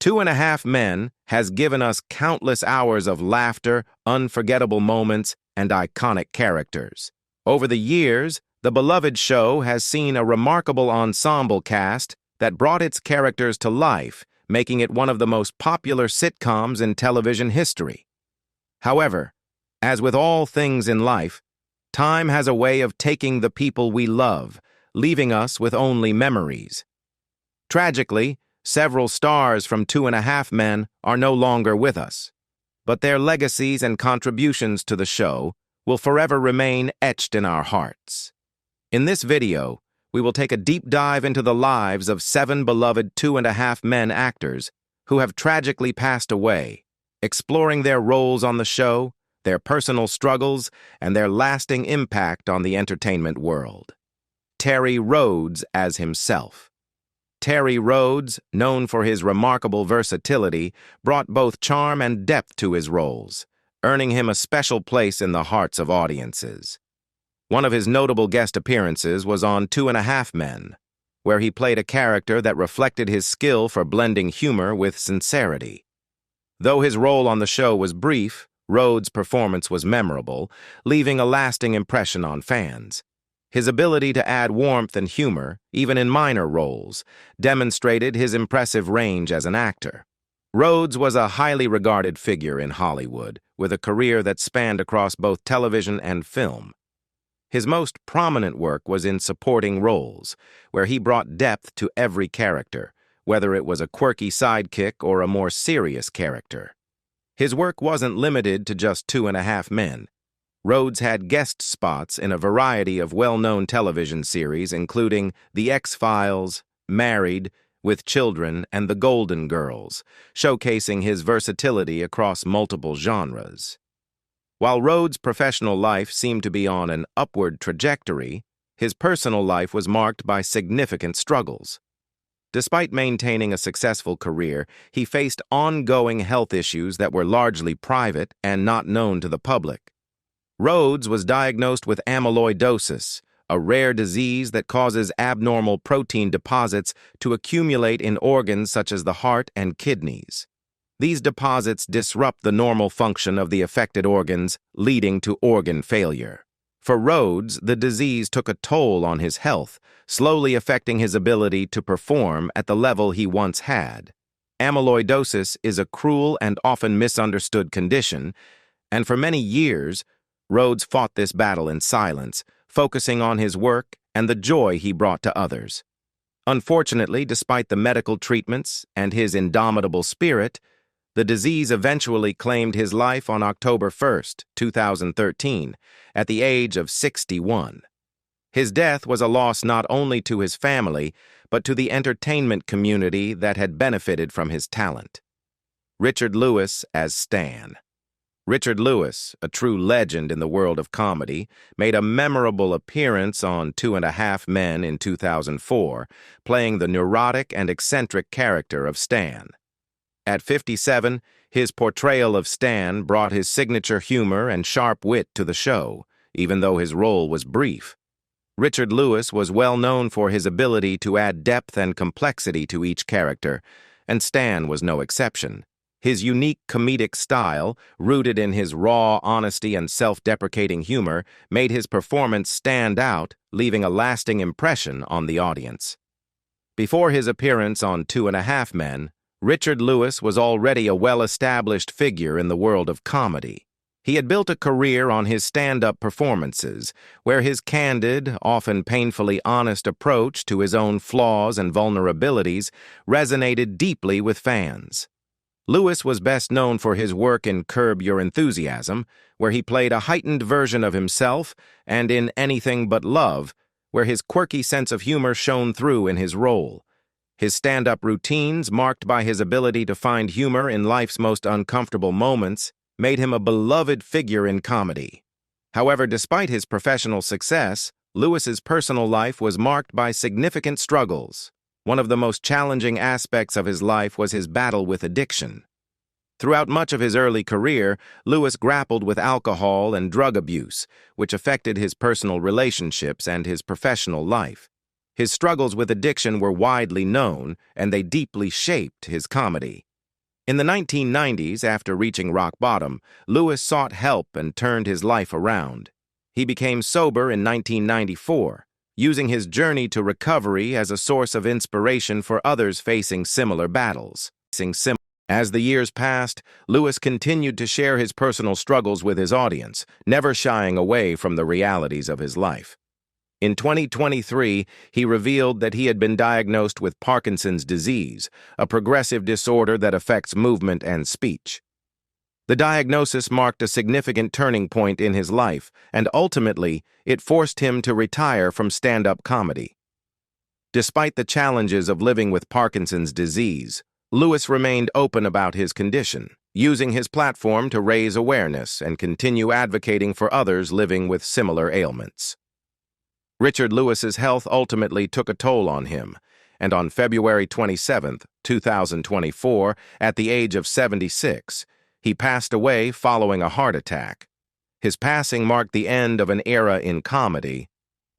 2.5 Men has given us countless hours of laughter, unforgettable moments, and iconic characters. Over the years, the beloved show has seen a remarkable ensemble cast that brought its characters to life, making it one of the most popular sitcoms in television history. However, as with all things in life, time has a way of taking the people we love, leaving us with only memories. Tragically, several stars from 2.5 Men are no longer with us, but their legacies and contributions to the show will forever remain etched in our hearts. In this video, we will take a deep dive into the lives of 7 beloved 2.5 Men actors who have tragically passed away, exploring their roles on the show, their personal struggles, and their lasting impact on the entertainment world. Terry Rhoads as himself. Terry Rhoads, known for his remarkable versatility, brought both charm and depth to his roles, earning him a special place in the hearts of audiences. One of his notable guest appearances was on 2.5 Men, where he played a character that reflected his skill for blending humor with sincerity. Though his role on the show was brief, Rhoads' performance was memorable, leaving a lasting impression on fans. His ability to add warmth and humor, even in minor roles, demonstrated his impressive range as an actor. Rhoads was a highly regarded figure in Hollywood, with a career that spanned across both television and film. His most prominent work was in supporting roles, where he brought depth to every character, whether it was a quirky sidekick or a more serious character. His work wasn't limited to just 2.5 Men. Rhoads had guest spots in a variety of well-known television series, including The X-Files, Married, With Children, and The Golden Girls, showcasing his versatility across multiple genres. While Rhoads' professional life seemed to be on an upward trajectory, his personal life was marked by significant struggles. Despite maintaining a successful career, he faced ongoing health issues that were largely private and not known to the public. Rhoads was diagnosed with amyloidosis, a rare disease that causes abnormal protein deposits to accumulate in organs such as the heart and kidneys. These deposits disrupt the normal function of the affected organs, leading to organ failure. For Rhoads, the disease took a toll on his health, slowly affecting his ability to perform at the level he once had. Amyloidosis is a cruel and often misunderstood condition, and for many years, Rhoads fought this battle in silence, focusing on his work and the joy he brought to others. Unfortunately, despite the medical treatments and his indomitable spirit, the disease eventually claimed his life on October 1, 2013, at the age of 61. His death was a loss not only to his family, but to the entertainment community that had benefited from his talent. Richard Lewis as Stan. Richard Lewis, a true legend in the world of comedy, made a memorable appearance on 2.5 Men in 2004, playing the neurotic and eccentric character of Stan. At 57, his portrayal of Stan brought his signature humor and sharp wit to the show, even though his role was brief. Richard Lewis was well known for his ability to add depth and complexity to each character, and Stan was no exception. His unique comedic style, rooted in his raw honesty and self-deprecating humor, made his performance stand out, leaving a lasting impression on the audience. Before his appearance on 2.5 Men, Richard Lewis was already a well-established figure in the world of comedy. He had built a career on his stand-up performances, where his candid, often painfully honest approach to his own flaws and vulnerabilities resonated deeply with fans. Lewis was best known for his work in Curb Your Enthusiasm, where he played a heightened version of himself, and in Anything But Love, where his quirky sense of humor shone through in his role. His stand-up routines, marked by his ability to find humor in life's most uncomfortable moments, made him a beloved figure in comedy. However, despite his professional success, Lewis's personal life was marked by significant struggles. One of the most challenging aspects of his life was his battle with addiction. Throughout much of his early career, Lewis grappled with alcohol and drug abuse, which affected his personal relationships and his professional life. His struggles with addiction were widely known, and they deeply shaped his comedy. In the 1990s, after reaching rock bottom, Lewis sought help and turned his life around. He became sober in 1994, using his journey to recovery as a source of inspiration for others facing similar battles. As the years passed, Lewis continued to share his personal struggles with his audience, never shying away from the realities of his life. In 2023, he revealed that he had been diagnosed with Parkinson's disease, a progressive disorder that affects movement and speech. The diagnosis marked a significant turning point in his life, and ultimately, it forced him to retire from stand-up comedy. Despite the challenges of living with Parkinson's disease, Lewis remained open about his condition, using his platform to raise awareness and continue advocating for others living with similar ailments. Richard Lewis's health ultimately took a toll on him, and on February 27, 2024, at the age of 76, he passed away following a heart attack. His passing marked the end of an era in comedy,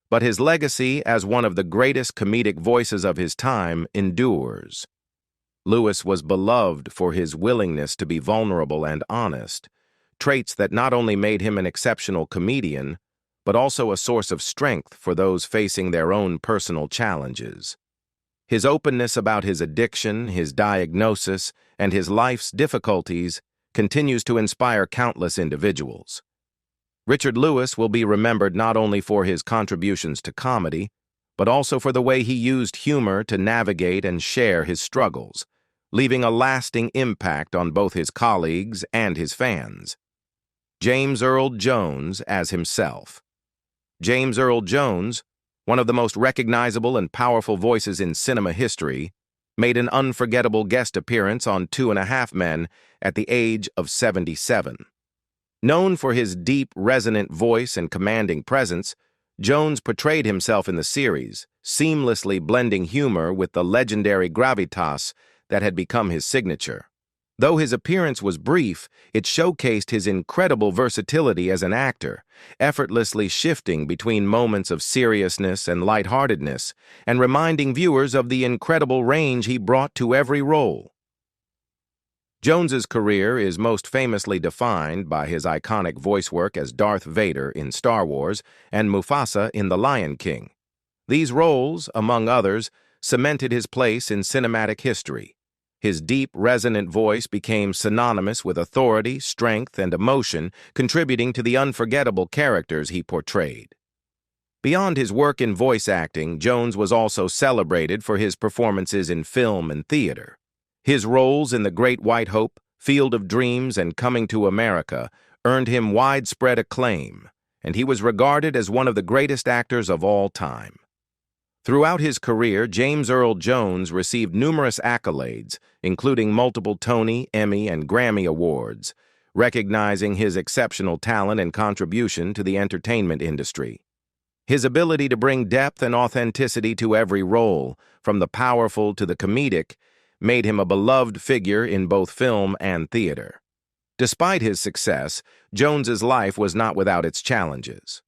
but his legacy as one of the greatest comedic voices of his time endures. Lewis was beloved for his willingness to be vulnerable and honest, traits that not only made him an exceptional comedian, but also a source of strength for those facing their own personal challenges. His openness about his addiction, his diagnosis, and his life's difficulties continues to inspire countless individuals. Richard Lewis will be remembered not only for his contributions to comedy, but also for the way he used humor to navigate and share his struggles, leaving a lasting impact on both his colleagues and his fans. James Earl Jones as himself. James Earl Jones, one of the most recognizable and powerful voices in cinema history, made an unforgettable guest appearance on 2.5 Men at the age of 77. Known for his deep, resonant voice and commanding presence, Jones portrayed himself in the series, seamlessly blending humor with the legendary gravitas that had become his signature. Though his appearance was brief, it showcased his incredible versatility as an actor, effortlessly shifting between moments of seriousness and lightheartedness, and reminding viewers of the incredible range he brought to every role. Jones's career is most famously defined by his iconic voice work as Darth Vader in Star Wars and Mufasa in The Lion King. These roles, among others, cemented his place in cinematic history. His deep, resonant voice became synonymous with authority, strength, and emotion, contributing to the unforgettable characters he portrayed. Beyond his work in voice acting, Jones was also celebrated for his performances in film and theater. His roles in The Great White Hope, Field of Dreams, and Coming to America earned him widespread acclaim, and he was regarded as one of the greatest actors of all time. Throughout his career, James Earl Jones received numerous accolades, including multiple Tony, Emmy, and Grammy Awards, recognizing his exceptional talent and contribution to the entertainment industry. His ability to bring depth and authenticity to every role, from the powerful to the comedic, made him a beloved figure in both film and theater. Despite his success, Jones's life was not without its challenges.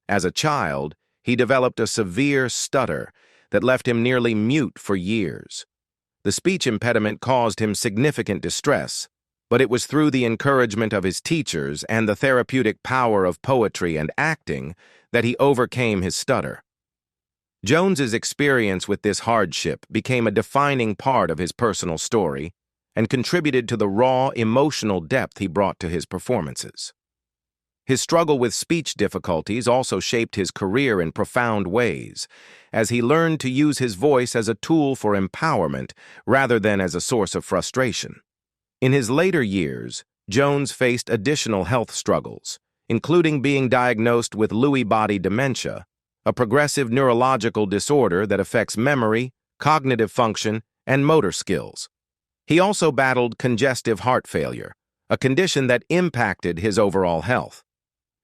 As a child, he developed a severe stutter that left him nearly mute for years. The speech impediment caused him significant distress, but it was through the encouragement of his teachers and the therapeutic power of poetry and acting that he overcame his stutter. Jones's experience with this hardship became a defining part of his personal story and contributed to the raw, emotional depth he brought to his performances. His struggle with speech difficulties also shaped his career in profound ways, as he learned to use his voice as a tool for empowerment rather than as a source of frustration. In his later years, Jones faced additional health struggles, including being diagnosed with Lewy body dementia, a progressive neurological disorder that affects memory, cognitive function, and motor skills. He also battled congestive heart failure, a condition that impacted his overall health.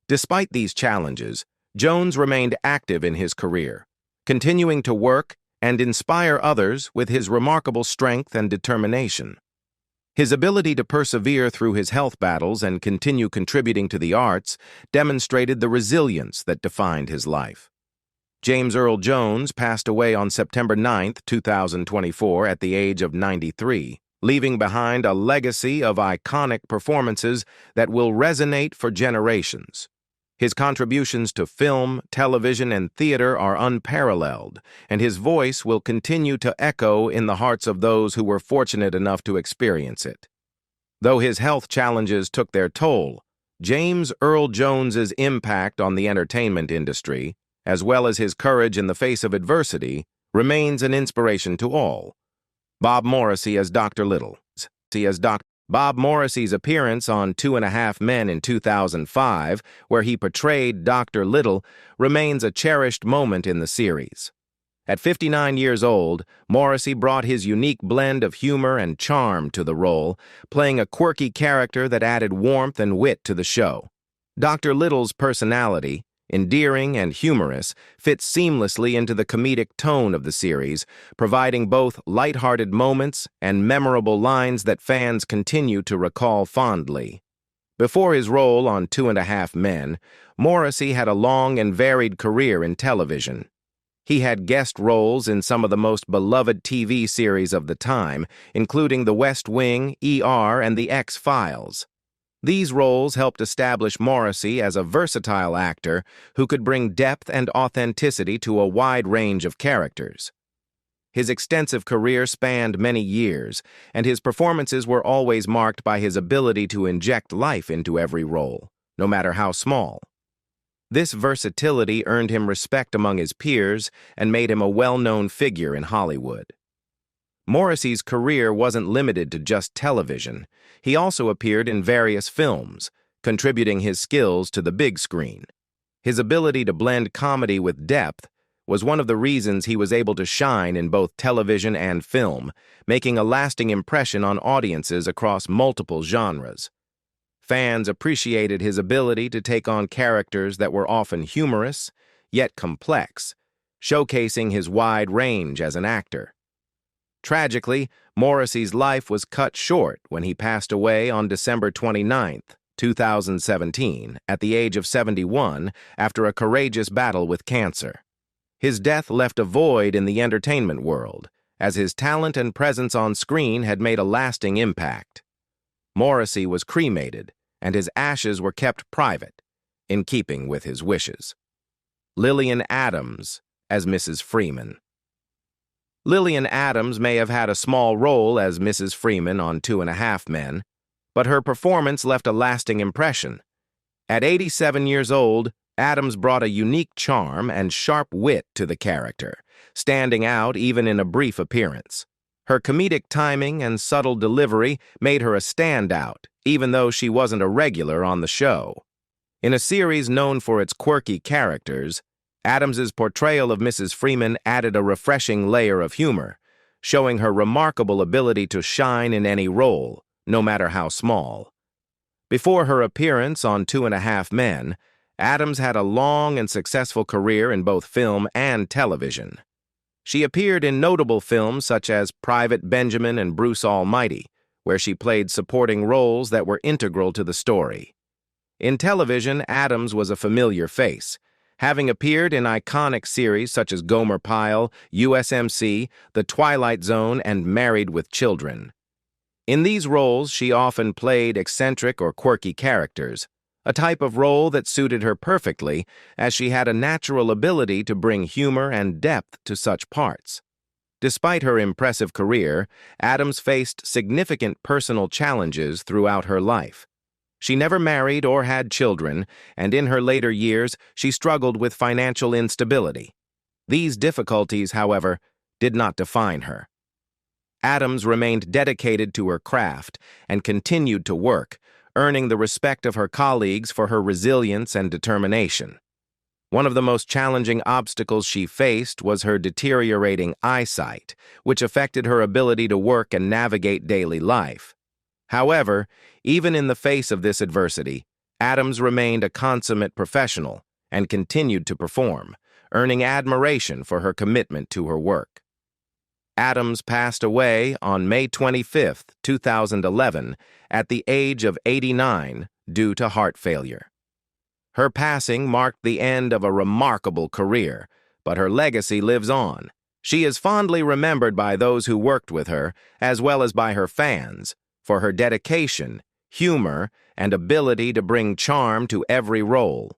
Despite these challenges, Jones remained active in his career, continuing to work and inspire others with his remarkable strength and determination. His ability to persevere through his health battles and continue contributing to the arts demonstrated the resilience that defined his life. James Earl Jones passed away on September 9, 2024, at the age of 93. leaving behind a legacy of iconic performances that will resonate for generations. His contributions to film, television, and theater are unparalleled, and his voice will continue to echo in the hearts of those who were fortunate enough to experience it. Though his health challenges took their toll, James Earl Jones's impact on the entertainment industry, as well as his courage in the face of adversity, remains an inspiration to all. Bob Morrisy as Dr. Little. Bob Morrisy's appearance on 2.5 Men in 2005, where he portrayed Dr. Little, remains a cherished moment in the series. At 59 years old, Morrisy brought his unique blend of humor and charm to the role, playing a quirky character that added warmth and wit to the show. Dr. Little's personality, endearing and humorous, fits seamlessly into the comedic tone of the series, providing both lighthearted moments and memorable lines that fans continue to recall fondly. Before his role on 2.5 Men, Morrisy had a long and varied career in television. He had guest roles in some of the most beloved TV series of the time, including The West Wing, ER, and The X-Files. These roles helped establish Morrisy as a versatile actor who could bring depth and authenticity to a wide range of characters. His extensive career spanned many years, and his performances were always marked by his ability to inject life into every role, no matter how small. This versatility earned him respect among his peers and made him a well-known figure in Hollywood. Morrisy's career wasn't limited to just television. He also appeared in various films, contributing his skills to the big screen. His ability to blend comedy with depth was one of the reasons he was able to shine in both television and film, making a lasting impression on audiences across multiple genres. Fans appreciated his ability to take on characters that were often humorous, yet complex, showcasing his wide range as an actor. Tragically, Morrisy's life was cut short when he passed away on December 29, 2017, at the age of 71 after a courageous battle with cancer. His death left a void in the entertainment world, as his talent and presence on screen had made a lasting impact. Morrisy was cremated, and his ashes were kept private, in keeping with his wishes. Lillian Adams as Mrs. Freeman. Lillian Adams may have had a small role as Mrs. Freeman on 2.5 Men, but her performance left a lasting impression. At 87 years old, Adams brought a unique charm and sharp wit to the character, standing out even in a brief appearance. Her comedic timing and subtle delivery made her a standout, even though she wasn't a regular on the show. In a series known for its quirky characters, Adams's portrayal of Mrs. Freeman added a refreshing layer of humor, showing her remarkable ability to shine in any role, no matter how small. Before her appearance on 2.5 Men, Adams had a long and successful career in both film and television. She appeared in notable films such as Private Benjamin and Bruce Almighty, where she played supporting roles that were integral to the story. In television, Adams was a familiar face, having appeared in iconic series such as Gomer Pyle, USMC, The Twilight Zone, and Married with Children. In these roles, she often played eccentric or quirky characters, a type of role that suited her perfectly, as she had a natural ability to bring humor and depth to such parts. Despite her impressive career, Adams faced significant personal challenges throughout her life. She never married or had children, and in her later years, she struggled with financial instability. These difficulties, however, did not define her. Adams remained dedicated to her craft and continued to work, earning the respect of her colleagues for her resilience and determination. One of the most challenging obstacles she faced was her deteriorating eyesight, which affected her ability to work and navigate daily life. However, even in the face of this adversity, Adams remained a consummate professional and continued to perform, earning admiration for her commitment to her work. Adams passed away on May 25, 2011, at the age of 89 due to heart failure. Her passing marked the end of a remarkable career, but her legacy lives on, She is fondly remembered by those who worked with her, as well as by her fans, for her dedication, humor, and ability to bring charm to every role.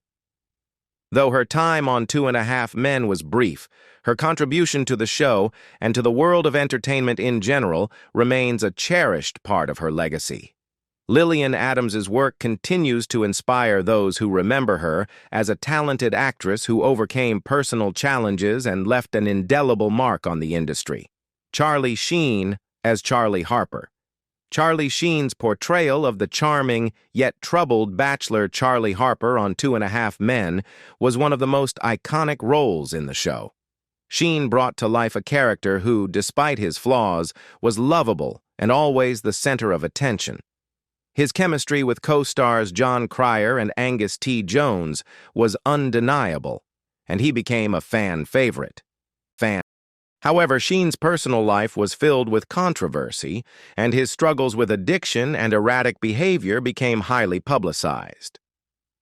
Though her time on 2.5 Men was brief, her contribution to the show and to the world of entertainment in general remains a cherished part of her legacy. Lillian Adams's work continues to inspire those who remember her as a talented actress who overcame personal challenges and left an indelible mark on the industry. Charlie Sheen as Charlie Harper. Charlie Sheen's portrayal of the charming yet troubled bachelor Charlie Harper on 2.5 Men was one of the most iconic roles in the show. Sheen brought to life a character who, despite his flaws, was lovable and always the center of attention. His chemistry with co-stars Jon Cryer and Angus T. Jones was undeniable, and he became a fan favorite. However, Sheen's personal life was filled with controversy, and his struggles with addiction and erratic behavior became highly publicized.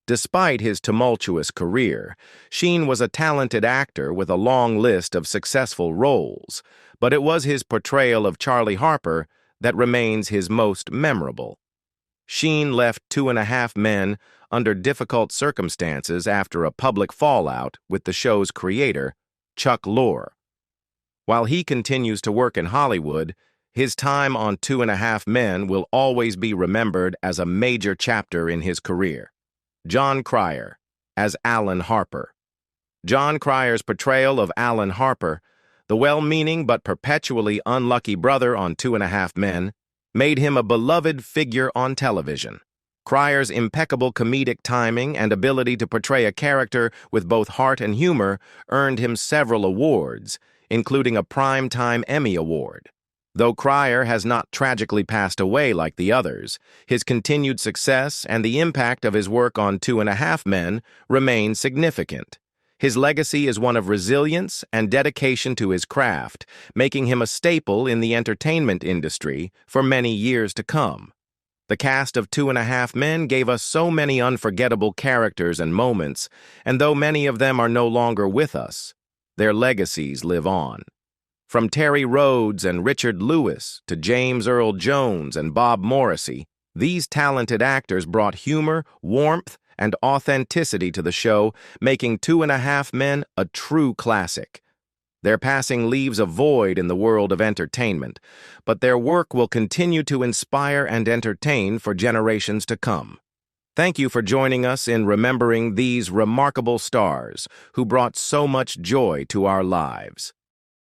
Despite his tumultuous career, Sheen was a talented actor with a long list of successful roles, but it was his portrayal of Charlie Harper that remains his most memorable. Sheen left 2.5 Men under difficult circumstances after a public fallout with the show's creator, Chuck Lorre. While he continues to work in Hollywood, his time on 2.5 Men will always be remembered as a major chapter in his career. Jon Cryer as Alan Harper. Jon Cryer's portrayal of Alan Harper, the well-meaning but perpetually unlucky brother on 2.5 Men, made him a beloved figure on television. Cryer's impeccable comedic timing and ability to portray a character with both heart and humor earned him several awards, including a Primetime Emmy Award. Though Cryer has not tragically passed away like the others, his continued success and the impact of his work on 2.5 Men remain significant. His legacy is one of resilience and dedication to his craft, making him a staple in the entertainment industry for many years to come. The cast of 2.5 Men gave us so many unforgettable characters and moments, and though many of them are no longer with us, their legacies live on. From Terry Rhoads and Richard Lewis to James Earl Jones and Bob Morrisy, these talented actors brought humor, warmth, and authenticity to the show, making 2.5 Men a true classic. Their passing leaves a void in the world of entertainment, but their work will continue to inspire and entertain for generations to come. Thank you for joining us in remembering these remarkable stars who brought so much joy to our lives.